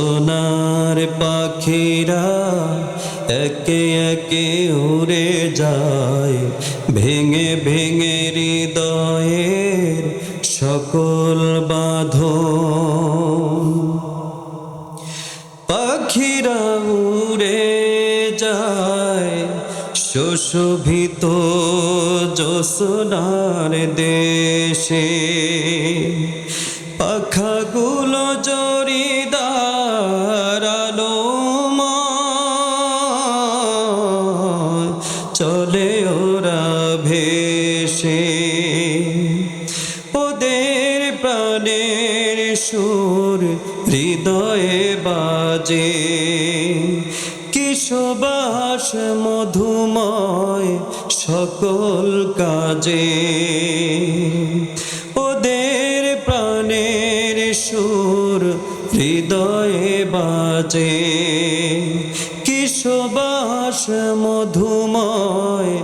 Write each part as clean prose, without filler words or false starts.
সোনার পাখিরা একে একে উড়ে যায়, ভেঙে ভেঙে হৃদয়ের সকল বাঁধন। পাখিরা উড়ে যায় সুশোভিত জ্যোৎস্নার দেশে, পাখাগুলো জরিদার আলোময় চলে ওরা ভেসে। ওদের প্রাণের সুর হৃদয়ে বাজে, কি সুবাস মধুময় সকল কাজে। ওদের প্রাণের সুর হৃদয়ে বাজে, কি সুবাস মধুময়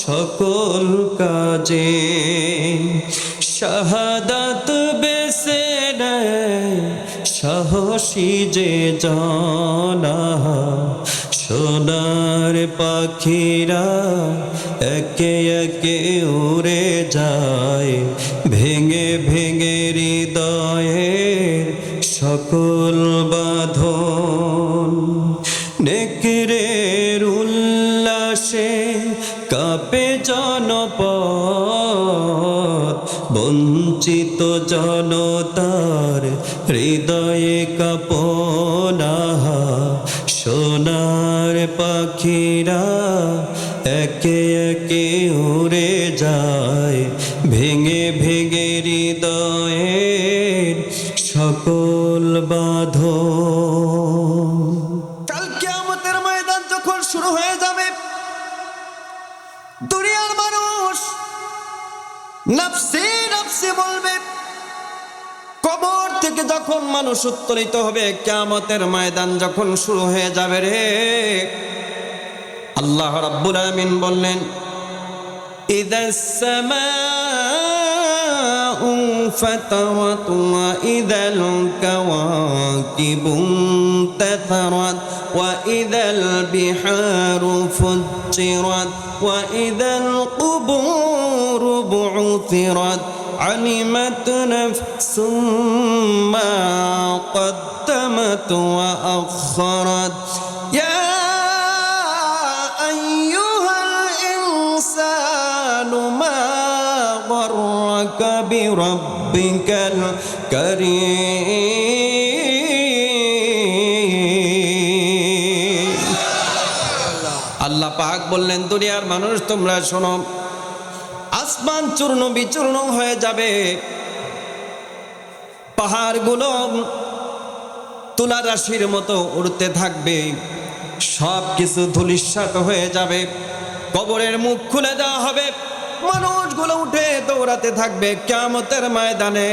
সকল কাজে। শাহাদাত বেছে নেয় সাহসী যে জানা, সোনার পাখিরা একে একে উড়ে যায়, ভেঙে ভেঙে হৃদয়ের সকল বাঁধন। নেকড়ের উল্লাসে কাঁপে জনপদ, বঞ্চিত জনতার হৃদয়ে কাঁপনা। সোনার পাখিরা একে একে উড়ে যায়, ভেঙে ভেঙে হৃদয়ের সকল বাঁধন। কাল কিয়ামতের ময়দান যখন শুরু হয়ে যাবে, দুনিয়ার মানুষ নাফসি নাফসি বলবে। কবর থেকে যখন মানুষ উত্তোলিত হবে, কিয়ামতের ময়দান যখন শুরু হয়ে যাবে রে, আল্লাহ রাব্বুল আলামিন বললেন, ইদাস সামাউ ফাতারাত ওয়া ইদাল কাওয়াকিবু তাতারাত ওয়া ইদাল বিহারু ফুজ্জিরাত ওয়া ইদাল কুবুরু বু'থিরাত علمت نفس ما قدمت وأخرت يا أيها الإنسان ما غرك بربك الكريم। আল্লাহ পাক বললেন, দুনিয়ার মানুষ তোমরা শোনো, আসমান চূর্ণ বিচূর্ণ হয়ে যাবে, পাহাড়গুলো তুলা রাশির মতো উড়তে থাকবে, সব কিছু ধূলিসাৎ হয়ে যাবে। কবরের মুখ খুলে দেওয়া হবে, মানুষগুলো উঠে দৌড়াতে থাকবে। কিয়ামতের ময়দানে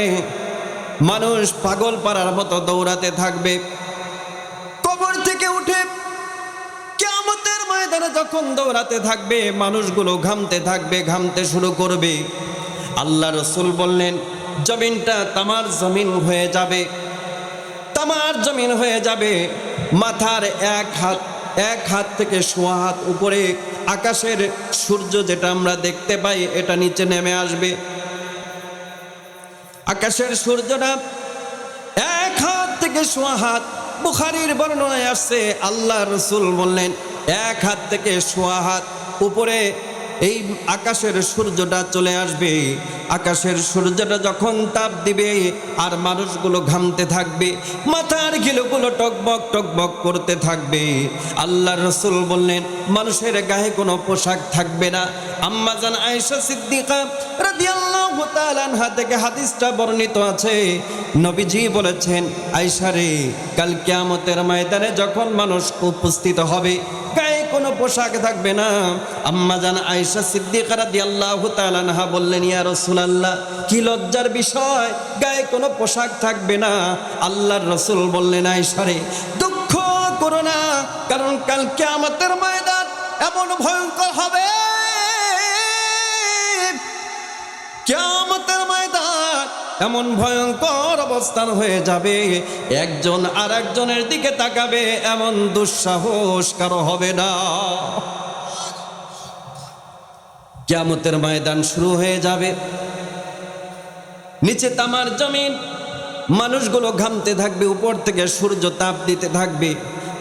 মানুষ পাগল পাড়ার মতো দৌড়াতে থাকবে। কবর থেকে উঠে কিয়ামতের ময়দানে যখন দৌড়াতে থাকবে, মানুষগুলো ঘামতে থাকবে, ঘামতে শুরু করবে। আল্লাহ রাসূল বললেন, জমিনটা তামার জমিন হয়ে যাবে, তামার জমিন হয়ে যাবে। মাথার এক হাত থেকে সোয়া হাত উপরে আকাশের সূর্য যেটা আমরা দেখতে পাই, এটা নিচে নেমে আসবে। আকাশের সূর্যটা এক হাত থেকে সোয়া হাত, বুখারীর বর্ণনায় আসছে, আল্লাহ রাসূল বললেন, এক হাত থেকে সোয়া হাত উপরে এই আকাশের সূর্যটা চলে আসবে। আকাশের সূর্যটা যখন তাপ দিবে আর মানুষগুলো ঘামতে থাকবে, মাথার ঘিলুগুলো টকবক টকবক করতে থাকবে। আল্লাহ রাসূল বললেন, মানুষের গায়ে কোনো পোশাক থাকবে না। আম্মা জান আয়েশা সিদ্দিকা রাদিয়াল্লাহু তাআলা আনহা থেকে হাদিসটা বর্ণিত আছে, নবীজি বলেছেন, আয়েশা রে, কাল কিয়ামতের ময়দানে যখন মানুষ উপস্থিত হবে, গায়ে কোনো পোশাক থাকবে না। আম্মা জান আয়েশা সিদ্দিকা রাদিয়াল্লাহু তাআলা আনহা বললেন, ইয়া রাসূলুল্লাহ, কি লজ্জার বিষয়, গায়ে কোনো পোশাক থাকবে না। আল্লাহর রাসূল বললেন, আয়েশা রে, দুঃখ করো না, কারণ কাল কিয়ামতের ময়দান এমন ভয়ঙ্কর হবে, কিয়ামতের ময়দান এমন ভয়ঙ্কর অবস্থান হয়ে যাবে, একজন আর একজনের দিকে তাকাবে এমন দুঃসাহস কারো হবে না। কিয়ামতের ময়দান শুরু হয়ে যাবে, নিচে তামার জমিন, মানুষগুলো ঘামতে থাকবে, উপর থেকে সূর্য তাপ দিতে থাকবে,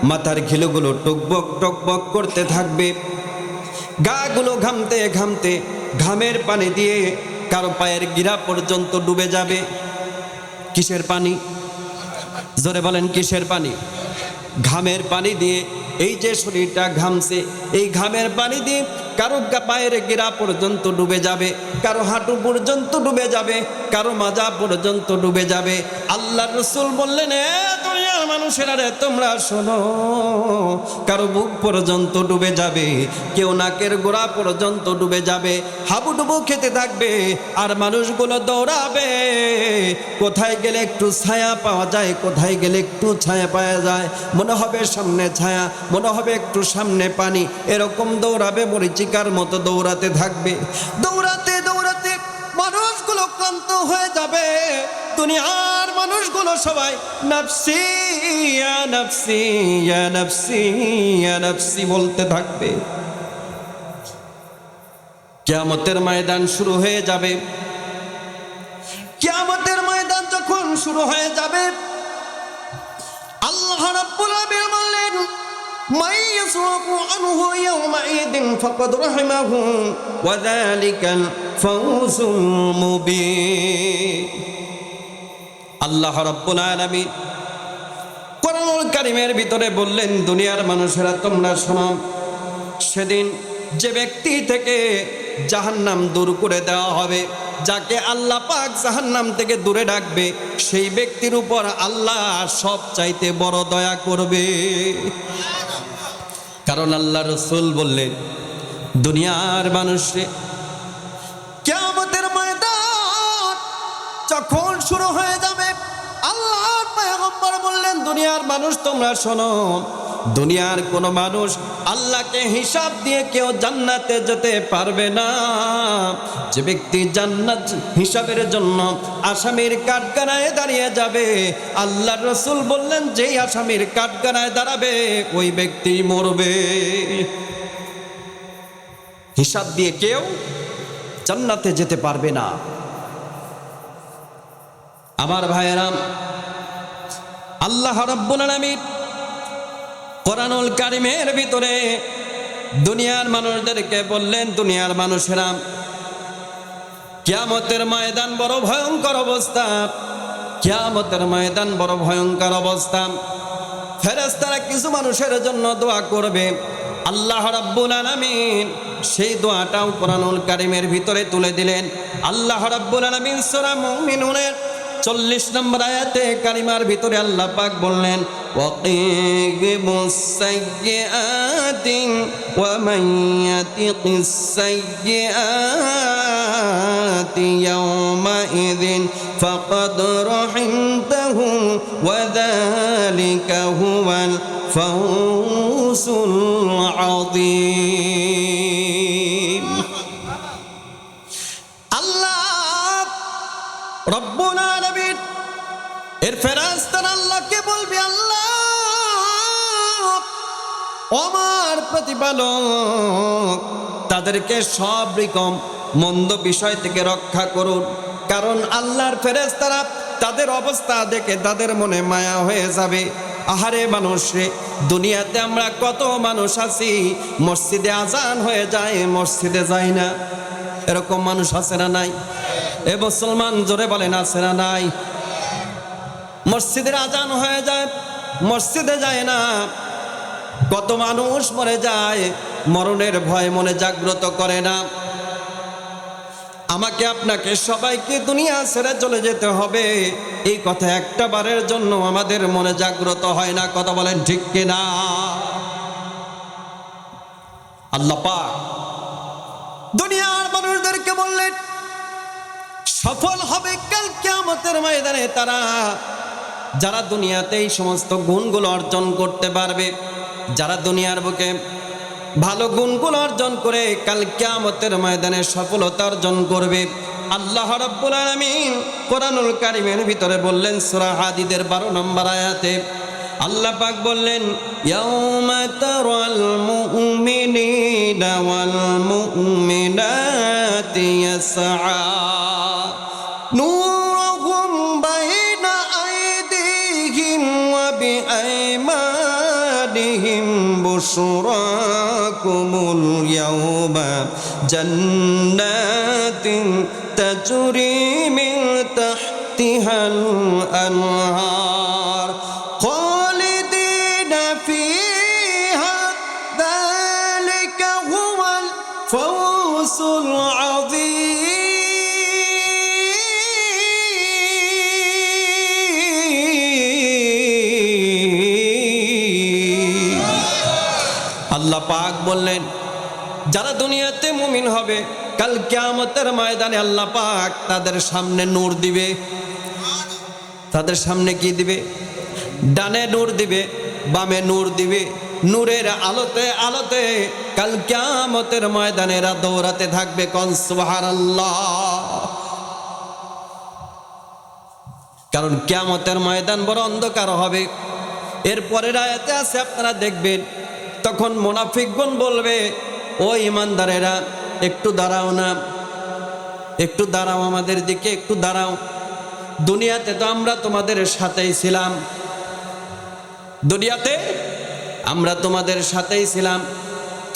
মাথার ঘিলুগুলো টকবক টকবক করতে থাকবে, গাগুলো ঘামতে ঘামতে ঘামের পানি দিয়ে কারো পায়ের গিরা পর্যন্ত ডুবে যাবে। কিসের পানি? জোরে বলেন কিসের পানি? ঘামের পানি দিয়ে এই যে শরীরটা ঘামছে, এই ঘামের পানি দিয়ে কারো পায়ের গিরা পর্যন্ত ডুবে যাবে, কারো হাঁটু পর্যন্ত ডুবে যাবে, কারো মাজা পর্যন্ত ডুবে যাবে। আল্লাহর রাসূল বললেন, এ দুনিয়ার মানুষেরা রে তোমরা শোনো, কারো বুক পর্যন্ত ডুবে যাবে, কেউ নাকের গোড়া পর্যন্ত ডুবে যাবে, হাবুডুবু খেতে থাকবে, আর মানুষগুলো দৌড়াবে। কোথায় গেলে একটু ছায়া পাওয়া যায়, কোথায় গেলে একটু ছায়া পাওয়া যায়, মনে হবে সামনে ছায়া, মনে হবে একটু সামনে পানি, এরকম দৌড়াবে, মরিচিকার মতো দৌড়াতে থাকবে। দৌড়াতে দৌড়াতে মানুষগুলো ক্লান্ত হয়ে যাবে। দুনিয়ার মানুষগুলো সবাই নাফসি ইয়া নাফসি ইয়া নাফসি ইয়া নাফসি বলতে থাকবে। কিয়ামতের ময়দান শুরু হয়ে যাবে। কিয়ামতের ময়দান যখন শুরু হয়ে যাবে, আল্লাহ রাব্বুল আলামিন বললেন, মান ইয়াসরাফু আনহু ইয়াওমাইদিন ফাকাদ রাহিমাহু ওয়া যালিকাল ফাওজুল মুবিন। আল্লাহ রাব্বুল আলামিন কোরআনুল কারীমের ভিতরে বললেন, দুনিয়ার মানুষেরা তোমরা শোনো, সেদিন যে ব্যক্তি থেকে জাহান্নাম দূর করে দেওয়া হবে, যাকে আল্লাহ পাক জাহান্নাম থেকে দূরে রাখবে, সেই ব্যক্তির উপর আল্লাহ সব চাইতে বড় দয়া করবে। কারণ আল্লাহ রাসূল বললেন, দুনিয়ার মানুষে কিয়ামতের ময়দান যখন শুরু হয়ে যাবে, আল্লাহর পয়গম্বর বললেন, দুনিয়ার মানুষ তোমরা শোনো, দুনিয়ার কোনো মানুষ আল্লাহকে হিসাব দিয়ে কেউ জান্নাতে যেতে পারবে না। যে ব্যক্তি জান্নাত হিসাবের জন্য আসামির কাঠগড়ায় দাঁড়িয়ে যাবে, আল্লাহর রাসূল বললেন, যেই আসামির কাঠগড়ায় দাঁড়াবে ওই ব্যক্তি মরবে। হিসাব দিয়ে কেউ জান্নাতে যেতে পারবে না। আমার ভাইয়েরা, আল্লাহ রাব্বুল আলামিন কোরআনুল কারীমের ভিতরে দুনিয়ার মানুষদেরকে বললেন, দুনিয়ার মানুষেরা কিয়ামতের ময়দান বড় ভয়ঙ্কর অবস্থা, কিয়ামতের ময়দান বড় ভয়ঙ্কর অবস্থা। ফেরেশতারা কিছু মানুষের জন্য দোয়া করবে, আল্লাহ রাব্বুল আলামিন সেই দোয়াটাও কোরআনুল কারীমের ভিতরে তুলে দিলেন। আল্লাহ রাব্বুল আলামিন সূরা মুমিনুনের 40 নম্বর আয়াতে কারিমার ভিতরে আল্লাহ পাক বললেন, ওয়াকিবুস সাইয়্যাতি ওয়া মান ইয়াতিকিস সাইয়্যাতি ইয়াওমাইযিন ফাকাদ রাহিমতাহু ওয়া যালিকা হুয়াল ফাওজুল আযীম। আল্লাহ রব্বুল আলামিন এর ফেরেশতারা আল্লাহকে বলবে, আল্লাহ আমার প্রতিপালক তাদেরকে সব রকম মন্দ বিষয় থেকে রক্ষা করুন। কারণ আল্লাহর ফেরেশতারা তাদের অবস্থা দেখে তাদের মনে মায়া হয়ে যাবে। আহারে মানুষ রে, দুনিয়াতে আমরা কত মানুষ আছি, মসজিদে আজান হয়ে যায়, মসজিদে যায় না, এরকম মানুষ আছে না নাই? এ মুসলমান জোরে বলেন আছে না নাই? মসজিদের আজান হয়ে যায়, মসজিদে যায় না। কত মানুষ মরে যায়, মরণের ভয় মনে জাগ্রত করে না। আমাকে আপনাকে সবাইকে দুনিয়া ছেড়ে চলে যেতে হবে, এই কথা একটা বারের জন্য আমাদের মনে জাগ্রত হয় না। কথা বলেন ঠিক কিনা? আল্লাহ পাক দুনিয়ার মানুষদেরকে বললেন, সফল হবে কাল কিয়ামতের ময়দানে তারা যারা দুনিয়াতে এই সমস্ত গুণগুলো অর্জন করতে পারবে, যারা দুনিয়ার বুকে ভালো গুণগুলো অর্জন করে কাল কিয়ামতের ময়দানে সফলতা অর্জন করবে, আল্লাহ রাব্বুল আলামিন কোরআনুল কারীমের ভিতরে বললেন সূরা হাদীদের 12 নম্বর আয়াতে আল্লাহ পাক বললেন ইয়াউমা তারাল মুমিনিনা ওয়াল মুমিনাতি ইয়াসআ নূরুহুম বাইনা আইদিহিম ওয়া বিআইমানিহিম বুশরাকুমুল ইয়াউমা জান্নাতিন তাজরি মিন তাহতিহাল আনহার الفوز العظيم আল্লাহ পাক বললেন যারা দুনিয়াতে মুমিন হবে কাল কিয়ামতের ময়দানে আল্লাহ পাক তাদের সামনে নূর দিবে তাদের সামনে কি দিবে ডানে নূর দিবে বামে নূর দিবে নূরের আলোতে আলোতে কাল কিয়ামতের ময়দানে এরা দৌড়াতে থাকবে কোন সুবহানাল্লাহ কারণ কিয়ামতের ময়দান বড় অন্ধকার হবে এরপরের আয়াতে আছে আপনারা দেখবেন তখন মুনাফিকগণ বলবে ও ঈমানদারেরা একটু দাঁড়াও না একটু দাঁড়াও আমাদের দিকে একটু দাঁড়াও দুনিয়াতে তো আমরা তোমাদের সাথেই ছিলাম দুনিয়াতে আমরা তোমাদের সাথেই ছিলাম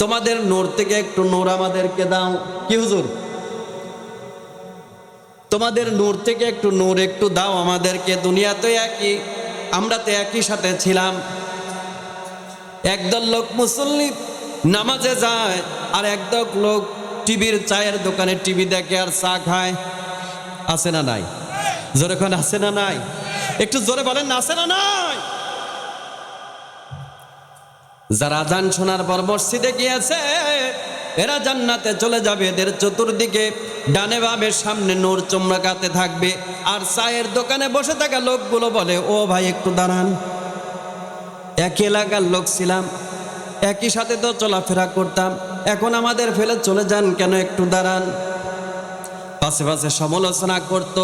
তোমাদের নূর থেকে একটু নূর আমাদেরকে দাও কি হুজুর তোমাদের নূর থেকে একটু নূর একটু দাও আমাদেরকে দুনিয়াতে একই আমরা তো একই সাথে ছিলাম একদল লোক মুসল্লি নামাজে যায় আর একদল লোক টিভির চায়ের দোকানে টিভি দেখে আর চা খায় আছে না নাই জোরে কোন আছে না নাই একটু জোরে বলেন না আছে না নাই যারা আযান শোনার পর মসজিদে গিয়েছে এরা জান্নাতে চলে যাবে এদের চতুর্দিকে ডানে বামে সামনে নূর চমকাতে থাকবে আর চায়ের দোকানে বসে থাকা লোকগুলো বলে ও ভাই একটু দাঁড়ান একই এলাকার লোক ছিলাম একই সাথে তো চলাফেরা করতাম এখন আমাদের ফেলে চলে যান কেন একটু দাঁড়ান পাশে পাশে সমালোচনা করত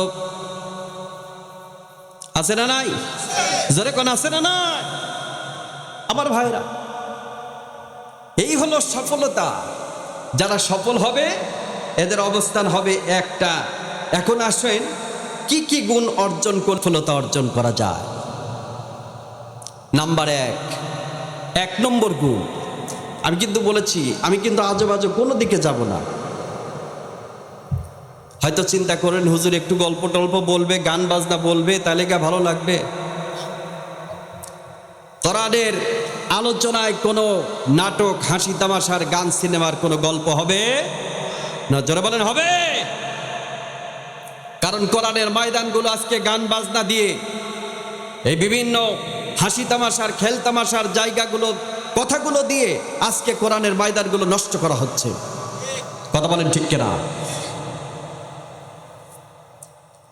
আছে না নাই জোরে কোন আছে না নাই আমার ভাইরা এই হলো সফলতা যারা সফল হবে এদের অবস্থান হবে একটা এখন আসেন কি কি গুণ অর্জন করে সফলতা অর্জন করা যায় নাম্বার এক নম্বর গুণ আমি কিন্তু বলেছি আমি কিন্তু আজেবাজে কোনো দিকে যাব না হয়তো চিন্তা করেন হুজুর একটু গল্প টল্প বলবে গান বাজনা বলবে তাহলে গা ভালো লাগবে কোরআনের আলোচনায় কোনো নাটক হাসি তামাশার গান সিনেমার কোনো গল্প হবে না জোরে বলেন হবে কারণ কোরআনের ময়দানগুলো আজকে গান বাজনা দিয়ে এই বিভিন্ন হাসি তামাশার খেল তামাশার জায়গাগুলো কথাগুলো দিয়ে আজকে কোরআনের ময়দানগুলো নষ্ট করা হচ্ছে কথা বলেন ঠিক কিনা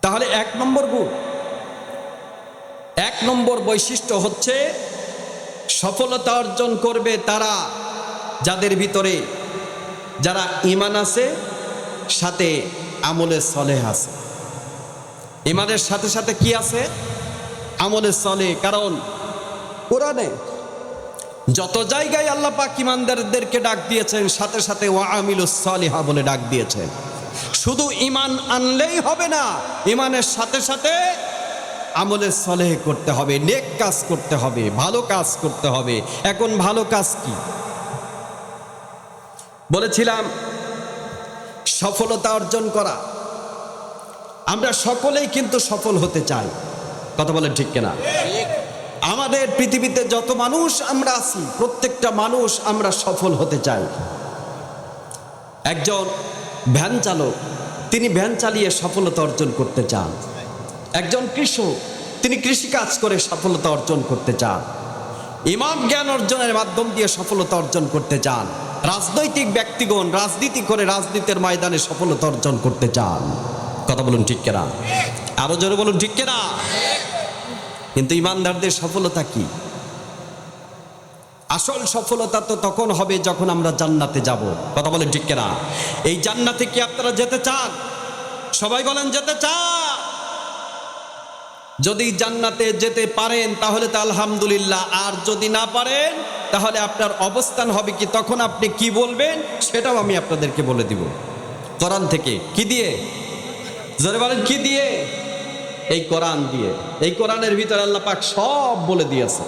তাহলে এক নম্বর বৈশিষ্ট্য হচ্ছে সফলতা অর্জন করবে তারা যাদের ভিতরে যারা ঈমান আছে সাথে আমলে সলেহ আছে ঈমানের সাথে সাথে কি আছে আমলে সলেহ কারণ কোরআনে যত জায়গায় আল্লাহ পাক ঈমানদারদেরকে ডাক দিয়েছেন সাথে সাথে ওয়া আমিলুস সলিহা বলে ডাক দিয়েছেন শুধু ঈমান আনলেই হবে না ঈমানের সাথে সাথে আমলে সলেহ করতে হবে নেক কাজ করতে হবে ভালো কাজ করতে হবে এখন ভালো কাজ কি বলেছিলাম সফলতা অর্জন করা আমরা সকলেই কিন্তু সফল হতে চাই কথা বলেন ঠিক কিনা আমাদের পৃথিবীতে যত মানুষ আমরা আছি প্রত্যেকটা মানুষ আমরা সফল হতে চাই একজন ভ্যান চালক তিনি ভ্যান চালিয়ে সফলতা অর্জন করতে চান একজন কৃষক তিনি কৃষিকাজ করে সফলতা অর্জন করতে চান ইমাম জ্ঞান অর্জনের মাধ্যম দিয়ে সফলতা অর্জন করতে চান রাজনৈতিক ব্যক্তিগণ রাজনীতি করে রাজনীতির ময়দানে সফলতা অর্জন করতে চান কথা বলুন ঠিক কিনা আরো জোরে বলুন ঠিক কিনা কিন্তু ইমানদারদের সফলতা কি আসল সফলতা তো তখন হবে যখন আমরা জান্নাতে যাব কথা বলেন ঠিক কিনা এই জান্নাতে কি আপনারা যেতে চান সবাই বলেন যেতে চান? যদি জান্নাতে যেতে পারেন তাহলে তো আলহামদুলিল্লাহ, আর যদি না পারেন তাহলে আপনার অবস্থান হবে কি, তখন আপনি কি বলবেন সেটাও আমি আপনাদেরকে বলে দিব কোরআন থেকে। কি দিয়ে? জোরে বলেন কি দিয়ে? এই কোরআন দিয়ে। এই কোরআনের ভিতরে আল্লাহ পাক সব বলে দিয়েছে।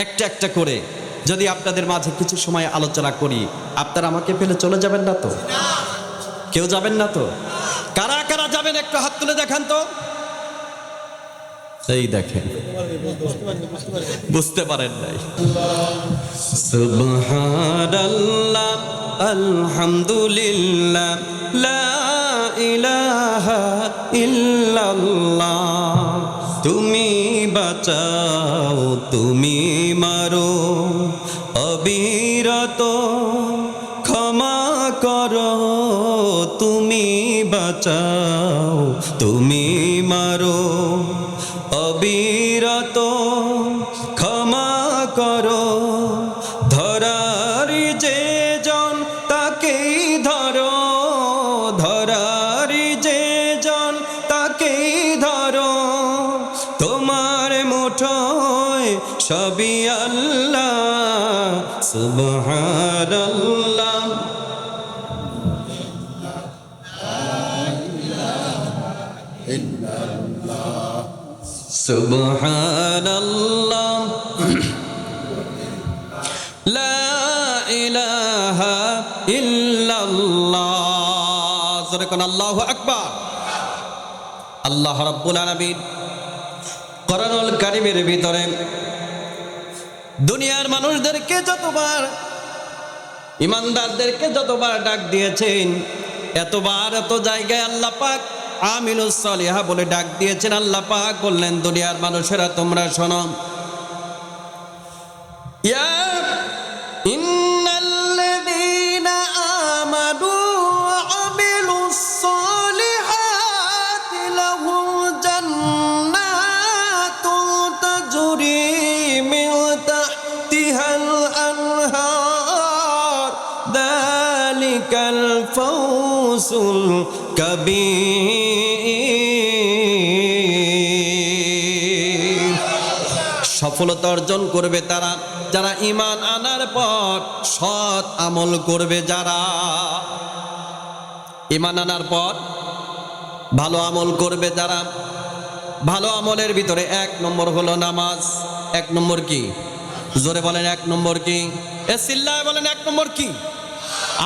একটা একটা করে যদি আপনাদের মাঝে কিছু সময় আলোচনা করি, আপনারা আমাকে ফেলে চলে যাবেন না তো? কেউ যাবেন না তো? কারা কারা যাবেন একটু হাত তুলে দেখান তো। এই দেখেন, বুঝতে পারেন নাই। সুবহানাল্লাহ আলহামদুলিল্লাহ লা ইলাহা ইল্লাল্লাহ। তুমি বাঁচাও তুমি মারো অবিরত, ক্ষমা করো তুমি বাঁচাও তুমি মারো অবিরত, ক্ষমা করো। ধরারি যে জন তাকেই ধরো, ধরারি যে জন তাকেই ধরো। তোমার মুঠোয় সবই আল্লাহ। সুবহানাল্লাহ সুবহানাল্লাহ লা ইলাহা ইল্লাল্লাহ। জোরে কোন আল্লাহু আকবার। আল্লাহ রাব্বুল আলামিন কোরআনুল কারীমের ভিতরে দুনিয়ার মানুষদেরকে যতবার, ইমানদারদেরকে যতবার ডাক দিয়েছেন, এতবার এত জায়গায় আল্লাহ পাক আমিলুস সালিহা বলে ডাক দিয়েছেন। আল্লাহ পাক বললেন, দুনিয়ার মানুষেরা তোমরা শোনো, ইয়া ইন্নাল্লাযীনা আমানু ওয়া আমিলুস সালিহাতি লাহুম জান্নাতুন তাজরি মিন তাহতিহাল আনহার যালিকাল ফাওজুল কাবীর। সফলতা অর্জন করবে তারা যারা ঈমান আনার পর সৎ আমল করবে। যারা ঈমান আনার পর ভালো আমল করবে, যারা ভালো আমলের ভিতরে 1 নম্বর হলো নামাজ। 1 নম্বর কি? জোরে বলেন 1 নম্বর কি? এ চিল্লায় বলেন 1 নম্বর কি?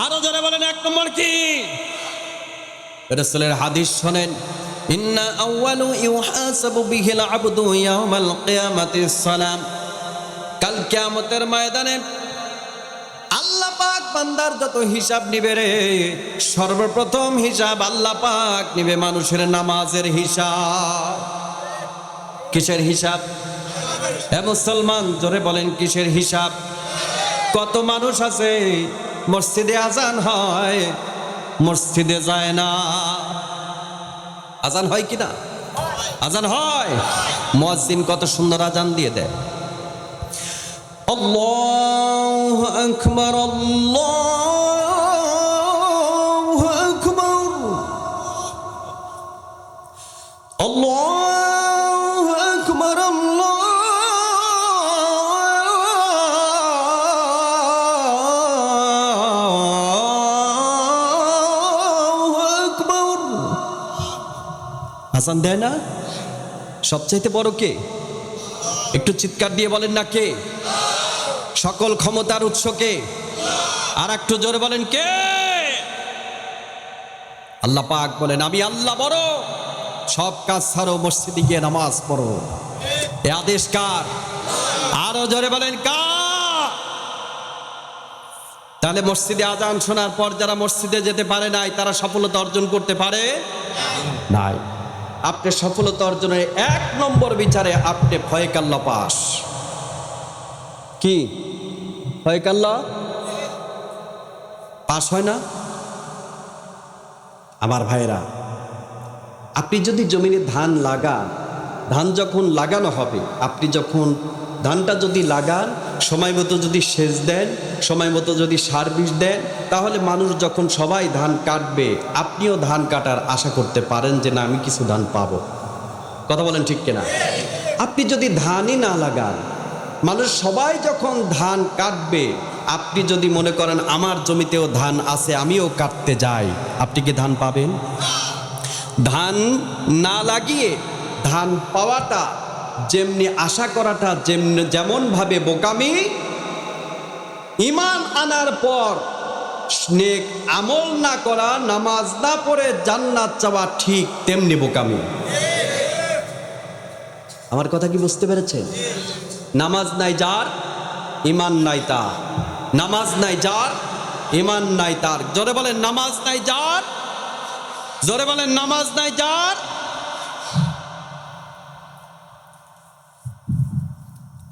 আরো জোরে বলেন 1 নম্বর কি? রাসূলের হাদিস শোনেন, ইন্না আউয়ালু ইউহাসাবু বিহিল আবদু ইয়াউমাল কিয়ামাতিস সালাম। কাল কিয়ামতের ময়দানে আল্লাহ পাক বান্দার যত হিসাব নিবে রে, সর্বপ্রথম হিসাব আল্লাহ পাক নিবে মানুষের নামাজের হিসাব। কিসের হিসাব? এ মুসলমান জোরে বলেন কিসের হিসাব? কত মানুষ আছে মসজিদে আজান হয়, মসজিদে যায় না। আজান হয় কিনা? আজান হয়। মুয়াজ্জিন কত সুন্দর আজান দিয়ে দেয়, আল্লাহু আকবার আল্লাহু আকবার আল্লাহু আকবার আল্লাহু আকবার। আজান দেয় না? সবচাইতে বড় কে? একটু চিৎকার দিয়ে বলেন না কে? সকল ক্ষমতার উৎস কে? আর একটু জোরে বলেন কে? আল্লাহ পাক বলেন, আমি আল্লাহ বড়, সব কাজ ছাড়ো, মসজিদে গিয়ে নামাজ পড়ো। এ আদেশ কার? আরো জোরে বলেন কার? তাহলে মসজিদে আজান শোনার পর যারা মসজিদে যেতে পারে নাই, তারা সফলতা অর্জন করতে পারে নাই। আপনি সফলতা অর্জনের 1 নম্বর বিচারে আপনি ভয়ে কাল্লা পাস। কি ভয়ে কাল্লা পাস হয় না? আমার ভাইরা, আপনি যদি জমিনে ধান লাগান, ধান যখন লাগানো হবে, আপনি যখন ধানটা যদি লাগান, সময় মতো যদি সেচ দেন, সময় মতো যদি সার বিষ দেন, তাহলে মানুষ যখন সবাই ধান কাটবে আপনিও ধান কাটার আশা করতে পারেন যে না আমি কিছু ধান পাবো। কথা বলেন ঠিক কিনা? আপনি যদি ধানই না লাগান, মানুষ সবাই যখন ধান কাটবে, আপনি যদি মনে করেন আমার জমিতেও ধান আছে আমিও কাটতে যাই, আপনি কি ধান পাবেন? ধান না লাগিয়ে ধান পাওয়াটা যেমনি আশা করাটা যেমনভাবে বোকামি, ঈমান আনার পর নেক আমল না করা, নামাজ না পড়ে জান্নাত চাওয়া ঠিক তেমনি বোকামি। আমার কথা কি বুঝতে পেরেছেন? নামাজ নাই যার ঈমান নাই তার, নামাজ নাই যার ঈমান নাই তার। জোরে বলেন নামাজ নাই যার, জোরে বলেন নামাজ নাই যার।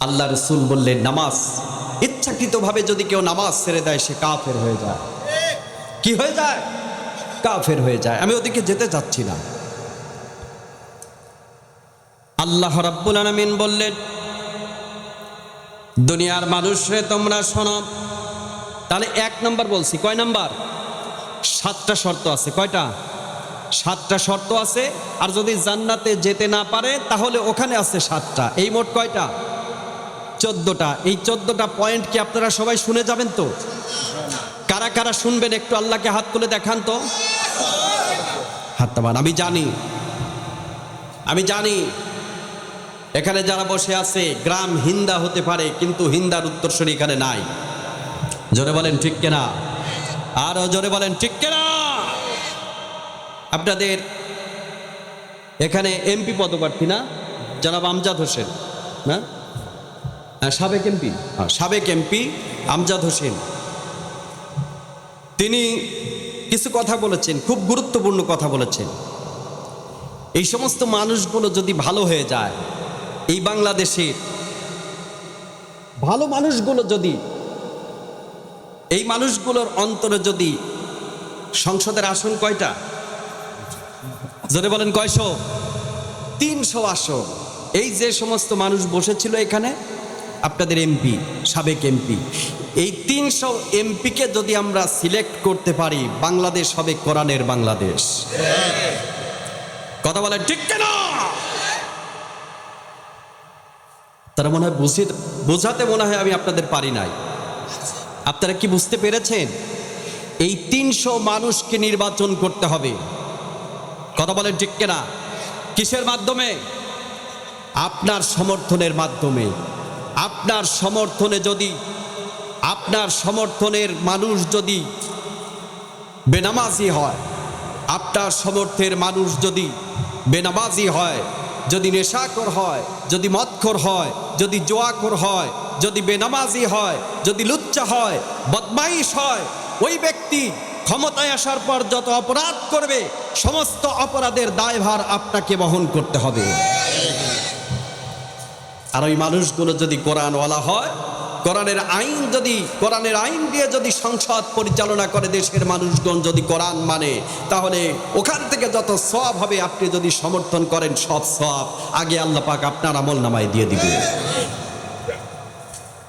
আল্লাহ রসুল বললেন নামাজ ইচ্ছাকৃতভাবে যদি কেউ নামাজ ছেড়ে দেয় সে কাফের হয়ে যায়। কি হয়ে যায়? কাফের হয়ে যায়। আমি ওদিকে যেতে চাচ্ছি না। আল্লাহ রাব্বুল আলামিন বললেন দুনিয়ার মানুষরে তোমরা শোনো। তাহলে 1 নম্বর বলছি, কয় নাম্বার? 7টা শর্ত আছে। কয়টা? 7টা শর্ত আছে। আর যদি জান্নাতে যেতে না পারে তাহলে ওখানে আছে 7টা। এই মোট কয়টা? 14টা। এই 14টা পয়েন্ট কি আপনারা সবাই শুনে যাবেন তো? কারা কারা শুনবেন একটু আল্লাহকে হাত তুলে দেখান তো। হাত তাবান। আমি জানি এখানে যারা বসে আছে গ্রাম হিন্দা হতে পারে, কিন্তু হিন্দার উত্তরসূরি এখানে নাই। জোরে বলেন ঠিক কিনা? আরো জোরে বলেন ঠিক কিনা? আপনাদের এখানে এমপি পদপ্রার্থী না জনাব আমজাদ হোসেন, না? সাবেক এমপি আমজাদ হোসেন, তিনি কিছু কথা বলেছেন, খুব গুরুত্বপূর্ণ কথা বলেছেন। এই সমস্ত মানুষগুলো যদি ভালো হয়ে যায়, এই বাংলাদেশের ভালো মানুষগুলো যদি, এই মানুষগুলোর অন্তরে যদি সংসদের আসন কয়টা? জোরে বলেন কয়শো? 300 আসন। এই যে সমস্ত মানুষ বসেছিল এখানে, আপনাদের এমপি, সাবেক এমপি, এই 300 এমপিকে যদি আমরা সিলেক্ট করতে পারি, বাংলাদেশ হবে কোরআনের বাংলাদেশ। কথা বলেন ঠিক কিনা? তারা মনে হয় বোঝাতে মনে হয় আমি আপনাদের পারি নাই। আপনারা কি বুঝতে পেরেছেন? এই 300 মানুষকে নির্বাচন করতে হবে। কথা বলেন ঠিক কিনা? কিসের মাধ্যমে? আপনার সমর্থনের মাধ্যমে। আপনার সমর্থনে যদি, আপনার সমর্থনের মানুষ যদি বেনামাজি হয়, আপনার সমর্থের মানুষ যদি বেনামাজি হয়, যদি নেশাখোর হয়, যদি মদখোর হয়, যদি জুয়াখোর হয়, যদি বেনামাজি হয়, যদি লুচ্চা হয়, বদমাইশ হয়, ওই ব্যক্তি ক্ষমতায় আসার পর যত অপরাধ করবে সমস্ত অপরাধের দায়ভার আপনাকে বহন করতে হবে। আর ওই মানুষগুলো যদি কোরআনওয়ালা হয়, কোরআনের আইন দিয়ে যদি সংসদ পরিচালনা করে, দেশের মানুষগণ যদি কোরআন মানে, তাহলে ওখান থেকে যত সওয়াব হবে আপনি যদি সমর্থন করেন সব সওয়াব আগে আল্লাহ পাক আপনার আমলনামায় দিয়ে দিবে।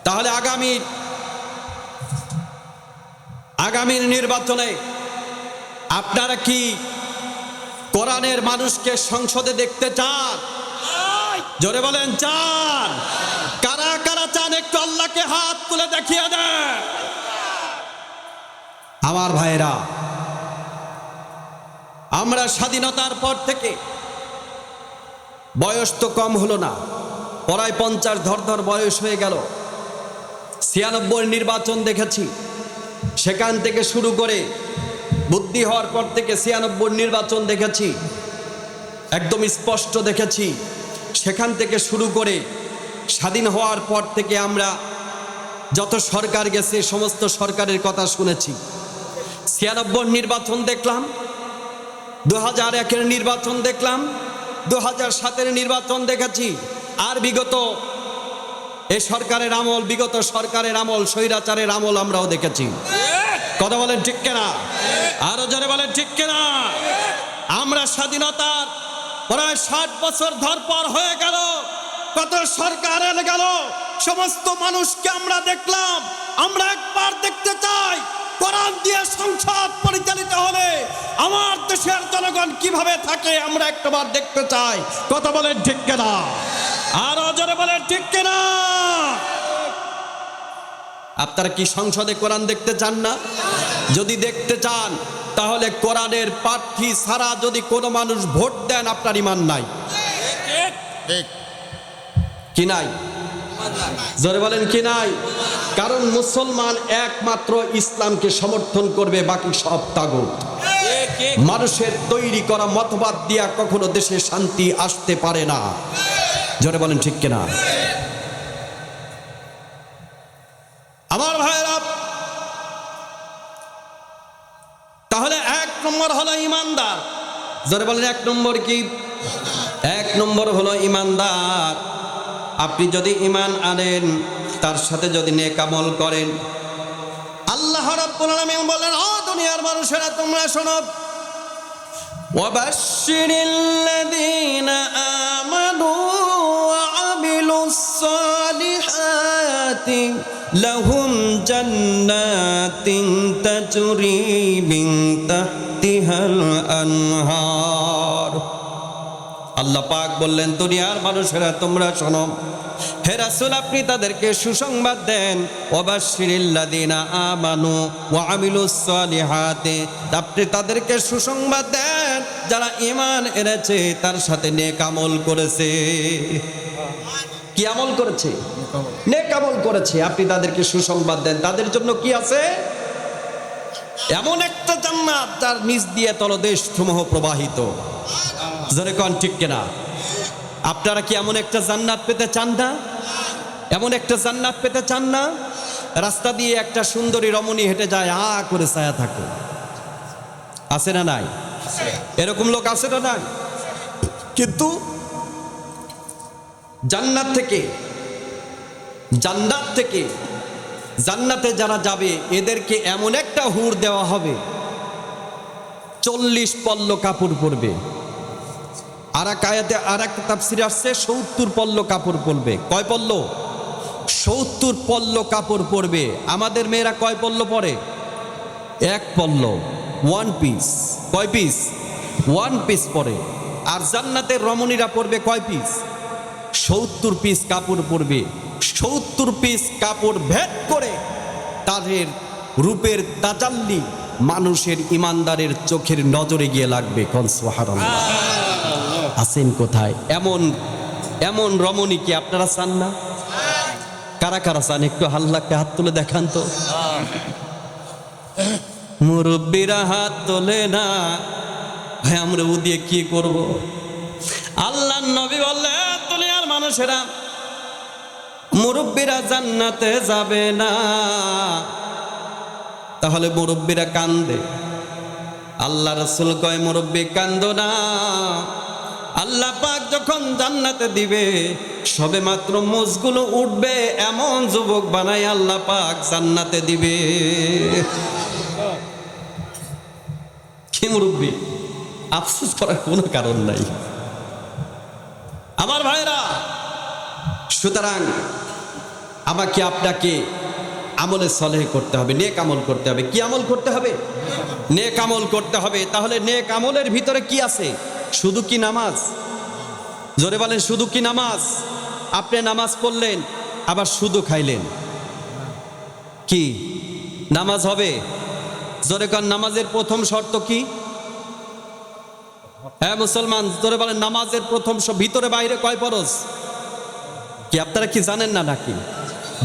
তাহলে আগামীর নির্বাচনে আপনারা কি কোরআনের মানুষকে সংসদে দেখতে চান? জোরে বলেন চান? কারা কারা চান একটু আল্লাহকে হাত তুলে দেখিয়ে দেন। আমার ভাইরা, আমরা স্বাধীনতার পর থেকে, বয়স তো কম হলো না, প্রায় 50 ধর বয়স হয়ে গেল। 96 নির্বাচন দেখেছি, সেখান থেকে শুরু করে বুদ্ধি হওয়ার পর থেকে 96 নির্বাচন দেখেছি, একদম স্পষ্ট দেখেছি। সেখান থেকে শুরু করে স্বাধীন হওয়ার পর থেকে আমরা যত সরকার গেছে সমস্ত সরকারের কথা শুনেছি। 96 নির্বাচন দেখলাম, 2001-এর নির্বাচন দেখলাম, 2007-এর নির্বাচন দেখেছি। আর বিগত সরকারের আমল, স্বৈরাচারের আমল আমরাও দেখেছি। কথা বলেন ঠিক কিনা? আরো জোরে বলেন ঠিক কিনা? আমরা স্বাধীনতার প্রায় 60 বছর পর হয়ে গেল, কত সরকার এলে গেল, সমস্ত মানুষকে আমরা দেখলাম, আমরা একবার দেখতে চাই কোরআন দিয়ে সংসদ পরিচালিত হলে আমার দেশের জনগণ কিভাবে থাকে, আমরা একবার দেখতে চাই। কথা বলেন ঠিক কিনা? আর জোরে বলেন ঠিক কিনা? আপনারা কি সংসদে কোরআন দেখতে চান না? যদি দেখতে চান তাহলে কোরআনের প্রার্থী ছাড়া যদি কোনো মানুষ ভোট দেন, আপনার ঈমান নাই। কি নাই? জোরে বলেন কি নাই? কারণ মুসলমান একমাত্র ইসলামকে সমর্থন করবে, বাকি সব তাগুত। মানুষের তৈরি করা মতবাদ দিয়া কখনো দেশে শান্তি আসতে পারে না। জোরে বলেন ঠিক কিনা? আমার ভাইরা, তাহলে এক নম্বর হলো ইমানদার। জোরে বলেন এক নম্বর কি? এক নম্বর হলো ইমানদার। আপনি যদি ঈমান আনেন, তার সাথে যদি নেক আমল করেন, আল্লাহ রাব্বুল আলামিন বলেন, ও দুনিয়ার মানুষেরা তোমরা শোনো, ওয়াবাশশিরিল্লাযীনা আমানু ওয়া আমিলুস সালিহাতি লাহুম জান্নাতিন তাজরি মিন তাহতিহাল আনহার। আল্লাহ পাক বললেন, দুনিয়ার মানুষেরা তোমরা শোনো, হে রাসূল আপনি তাদেরকে সুসংবাদ দেন, ওয়াবাশশিরিল্লাযীনা আমানু ওয়া আমিলুস সালিহাতি, আপনি তাদেরকে সুসংবাদ দেন যারা ঈমান এনেছে তার সাথে নেক আমল করেছে। কি আমল করেছে? নেক আমল করেছে। আপনি তাদেরকে সুসংবাদ দেন, তাদের জন্য কি আছে? এমন একটা জান্নাত যার নিচ দিয়ে তলদেশ সমূহ প্রবাহিত। জোরে কোন ঠিক কিনা? আপনারা কি এমন একটা জান্নাত পেতে চান না? এমন একটা জান্নাত পেতে চান না? রাস্তা দিয়ে একটা সুন্দরী রমণী হেঁটে যায়, আ করে ছায়া থাকে, আছে না নাই? এরকম লোক আছে না নাই? কিন্তু জান্নাত থেকে জান্নাতে যারা যাবে এদেরকে এমন একটা হুর দেওয়া হবে, 40 পল্ল কাপড় পরবে। আর এক আয়াতে আর একটা তাফসীরে আসছে 70 পল্ল কাপড় পরবে। কয় পল্ল? 70 পল্ল কাপড় পরবে। আমাদের মেয়েরা কয় পল্ল পরে? 1 পল্ল, 1 পিস। কয় পিস? 1 পিস পরে। আর জান্নাতের রমণীরা পরবে কয় পিস? 70 পিস কাপড় পরবে। 70 পিস কাপড় ভেদ করে তাদের রূপের তাজাল্লি মানুষের ইমানদারের চোখের নজরে গিয়ে লাগবে। কোন সুবহানাল্লাহ। আছেন কোথায়? এমন রমণী কি আপনারা চান না? কারা কারা চান? একটু হাল্লাকে হাত তুলে দেখান তো। মুরব্বীরা হাত তোলে না ভাই, আমরা ও দিয়ে কি করব? আল্লাহর নবী বললেন, দুনিয়ার মানুষেরা, মুরব্বীরা জান্নাতে যাবে না। তাহলে মুরব্বীরা কান্দে। আল্লাহ রাসূল কয়, মুরব্বী কান্দো না। আল্লাহ পাক যখন জান্নাতে দিবে, সবে মাত্র মোজগুলো উঠবে এমন যুবক বানাই আল্লাহ পাক জান্নাতে দিবে। কি মুরব্বী? আফসোস করার কোনো কারণ নাই আমার ভাইরা। সুতরাং আমাকে আপনাকে আমলে সলেহ করতে হবে, নেক আমল করতে হবে। কি আমল করতে হবে? নেক আমল করতে হবে। তাহলে নেক আমলের ভিতরে কি আছে? শুধু কি নামাজ? জোরে বলেন, শুধু কি নামাজ? আপনি নামাজ পড়লেন আবার শুধু খাইলেন, কি নামাজ হবে? জোরে কোন, নামাজের প্রথম শর্ত কি? হ্যাঁ মুসলমান, জোরে বলেন, নামাজের প্রথম ভিতরে বাইরে কয় ফরজ? কি আপনারা কি জানেন না নাকি?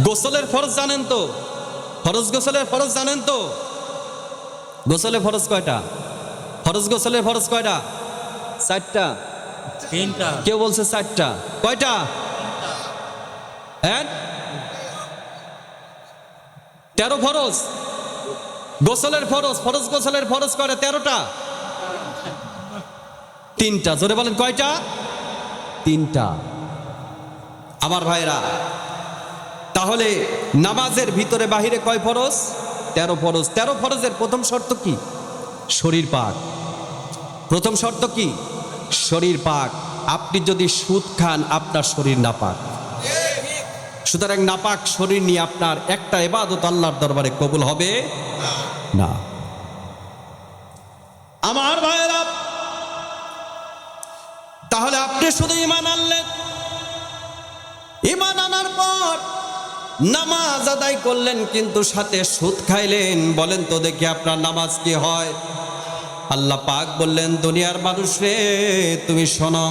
গোসলের ফরজ জানেন তো? গোসলের ফরজ জানেন তো? গোসলের ফরজ কয়টা? গোসলের ফরজ কয়টা? 4টা। 3টা। কেউ বলছে 4টা। কয়টা? হ্যাঁ, 13 ফরজ গোসলের ফরজ। গোসলের ফরজ করে 13টা। 3টা। জোরে বলেন, কয়টা? 3টা। আমার ভাইরা, তাহলে নামাজের ভিতরে বাহিরে কয় ফরজ? 13 ফরজ। 13 ফরজের প্রথম শর্ত কি? শরীর পাক। প্রথম শর্ত কি? শরীর পাক। আপনি যদি সুদ খান আপনার শরীর না পাক। সুতরাং নাপাক শরীর নিয়ে আপনার একটা ইবাদত আল্লাহর দরবারে কবুল হবে না। আমার ভাইয়েরা, তাহলে আপনি শুধু ঈমান আনলেন, ঈমান আনার পর নামাজ আদায় করলেন কিন্তু সাথে সুদ খাইলেন। বলেন তো দেখি আপনার নামাজ কি হয়? আল্লাহ পাক বললেন, দুনিয়ার মানুষ রে তুমি শোনো,